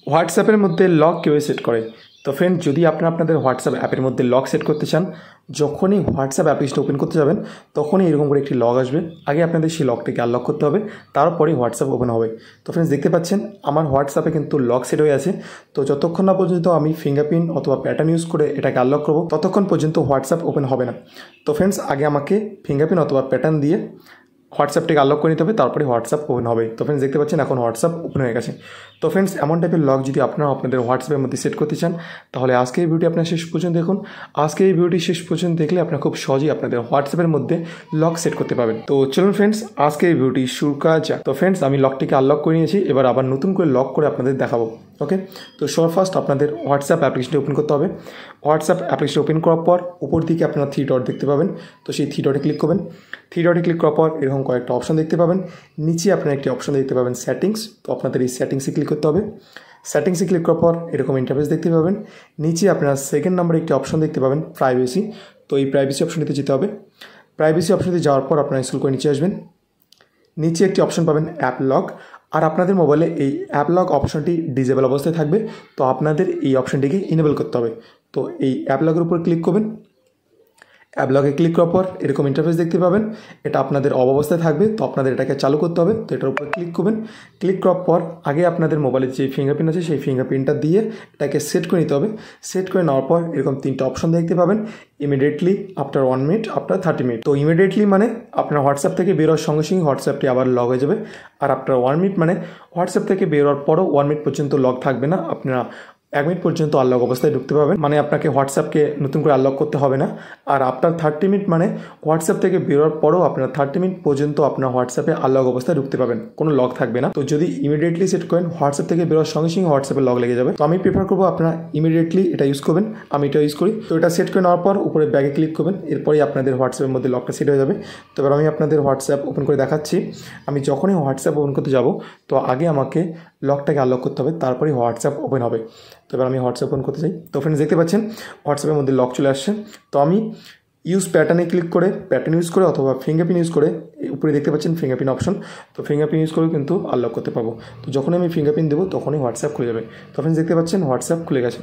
হোয়াটসঅ্যাপের মধ্যে লক কীভাবে সেট করে। তো ফ্রেন্ড, যদি আপনাদের হোয়াটসঅ্যাপ অ্যাপের মধ্যে লক সেট করতে চান, যখনই হোয়াটসঅ্যাপ অ্যাপসটা ওপেন করতে যাবেন তখনই এরকম করে একটি লক আসবে। আগে আপনাদের সেই লকটিকে আনলক করতে হবে, তারপরেই হোয়াটসঅ্যাপ ওপেন হবে। তো ফ্রেন্ডস, দেখতে পাচ্ছেন আমার হোয়াটসঅ্যাপে কিন্তু লক সেট হয়ে আছে। তো যতক্ষণ না পর্যন্ত আমি ফিঙ্গারপ্রিন্ট অথবা প্যাটার্ন ইউজ করে এটাকে আনলক করবো, ততক্ষণ পর্যন্ত হোয়াটসঅ্যাপ ওপেন হবে না। তো ফ্রেন্ডস, আগে আমাকে ফিঙ্গারপ্রিন্ট অথবা প্যাটার্ন দিয়ে হোয়াটসঅ্যাপটাকে আনলক করে নিতে হবে, তারপরে হোয়াটসঅ্যাপ ওপেন হবে। তো ফ্রেন্ডস, দেখতে পাচ্ছেন এখন হোয়াটসঅ্যাপ ওপেন হয়ে গেছে। তো ফ্রেন্ডস, এমন টাইপের লক যদি আপনারা আপনাদের হোয়াটসঅ্যাপের মধ্যে সেট করতে চান, তাহলে আজকে এই ভিডিওটি আপনারা শেষ পর্যন্ত দেখুন। আজকে এই ভিডিওটি শেষ পর্যন্ত দেখলে আপনারা খুব সহজেই আপনাদের হোয়াটসঅ্যাপের মধ্যে লক সেট করতে পারবেন। তো চলুন ফ্রেন্ডস, আজকে এই ভিডিওটি শুরু করা যাক। তো ফ্রেন্ডস, আমি লকটিকে আনলক করে নিয়েছি, এবার আবার নতুন করে লক করে আপনাদের দেখাবো। ওকে, তো সবার ফার্স্ট আপনাদের হোয়াটসঅ্যাপ অ্যাপ্লিকেশনটি ওপেন করতে হবে। হোয়াটসঅ্যাপ অ্যাপ্লিকেশন ওপেন করার পর উপর দিকে আপনারা 3 ডট দেখতে পাবেন। তো সেই 3 ডটে ক্লিক করবেন। 3 ডটে ক্লিক করার পর এরকম কয়েকটা অপশন দেখতে পাবেন। নিচে আপনারা একটি অপশন দেখতে পাবেন সেটিংস। তো আপনাদের এই সেটিংসে ক্লিক করতে হবে। সেটিংসে ক্লিক করার পর এরকম ইন্টারফেস দেখতে পাবেন। নিচে আপনারা সেকেন্ড নম্বরে একটি অপশন দেখতে পাবেন প্রাইভেসি। তো এই প্রাইভেসি অপশনটিতে যেতে হবে। প্রাইভেসি অপশনটিতে যাওয়ার পর আপনারা স্ক্রল করে নিচে আসবেন। নিচে একটি অপশন পাবেন অ্যাপ লক। আর আপনাদের মোবাইলে এই অ্যাপ লক অপশনটি ডিজেবল অবস্থায় থাকবে। তো আপনাদের এই অপশনটিকে ইনেবল করতে হবে। তো এই অ্যাপ লকের উপর ক্লিক করবেন। অ্যাপ লকে ক্লিক করার পর এরকম ইন্টারফেস দেখতে পাবেন। এটা আপনাদের অফ অবস্থায় থাকবে, তো আপনাদের এটাকে চালু করতে হবে। তো এটার উপর ক্লিক করবেন। ক্লিক করার পর আগে আপনাদের মোবাইলের যে ফিঙ্গারপ্রিন্ট আছে সেই ফিঙ্গারপ্রিন্টটা দিয়ে এটাকে সেট করে নিতে হবে। সেট করে নেওয়ার পর এরকম 3টা অপশন দেখতে পাবেন, immediately, after 1 minute, after 30 minute. তো ইমিডিয়েটলি মানে আপনার হোয়াটসঅ্যাপ থেকে বেরোর সঙ্গে সঙ্গে হোয়াটসঅ্যাপটি আবার লক হয়ে যাবে। আর আফটার 1 মিনিট মানে হোয়াটসঅ্যাপ থেকে বেরোর পরও 1 মিনিট পর্যন্ত লক থাকবে না, আপনারা 1 মিনিট পর্যন্ত আনলক অবস্থায় ঢুকতে পারবেন। মানে আপনাকে হোয়াটসঅ্যাপকে নতুন করে আনলক করতে হবে না। আর আফটার 30 মিনিট মানে হোয়াটসঅ্যাপ থেকে বেরোর পরও আপনার 30 মিনিট পর্যন্ত আপনার হোয়াটসঅ্যাপে আনলক অবস্থায় ঢুকতে পারবেন, কোনো লক থাকবে না। তো যদি ইমিডিয়েটলি সেট করেন, হোয়াটসঅ্যাপ থেকে বেরোর সঙ্গে সঙ্গে হোয়াটসঅ্যাপে লক লেগে যাবে। তো আমি প্রেফার করবো আপনারা ইমিডিয়েটলি এটা ইউজ করবেন। আমি এটা ইউজ করি। তো এটা সেট করে নেওয়ার পর উপরে ব্যাগে ক্লিক করবেন। এরপরেই আপনাদের হোয়াটসঅ্যাপের মধ্যে লকটা সেট হয়ে যাবে। তো এবার আমি আপনাদের হোয়াটসঅ্যাপ ওপেন করে দেখাচ্ছি। আমি যখনই হোয়াটসঅ্যাপ ওপেন করতে যাব, তো আগে আমাকে লকটাকে আনলক করতে হবে, তারপরেই হোয়াটসঅ্যাপ ওপেন হবে। তো এবার আমি হোয়াটসঅ্যাপ ওপেন করতে চাই। তো ফ্রেন্ডস, দেখতে পাচ্ছেন হোয়াটসঅ্যাপের মধ্যে লক চলে আসছে। তো আমি ইউজ প্যাটার্নে ক্লিক করে, প্যাটার্ন ইউজ করে অথবা ফিঙ্গারপ্রিন্ট ইউজ করে, উপরে দেখতে পাচ্ছেন ফিঙ্গারপ্রিন্ট অপশন। তো ফিঙ্গারপ্রিন্ট ইউজ করেও কিন্তু আনলক করতে পারবো। তো যখনই আমি ফিঙ্গারপ্রিন্ট দেবো তখনই হোয়াটসঅ্যাপ খুলে যাবে। তো ফ্রেন্ডস, দেখতে পাচ্ছেন হোয়াটসঅ্যাপ খুলে গেছে।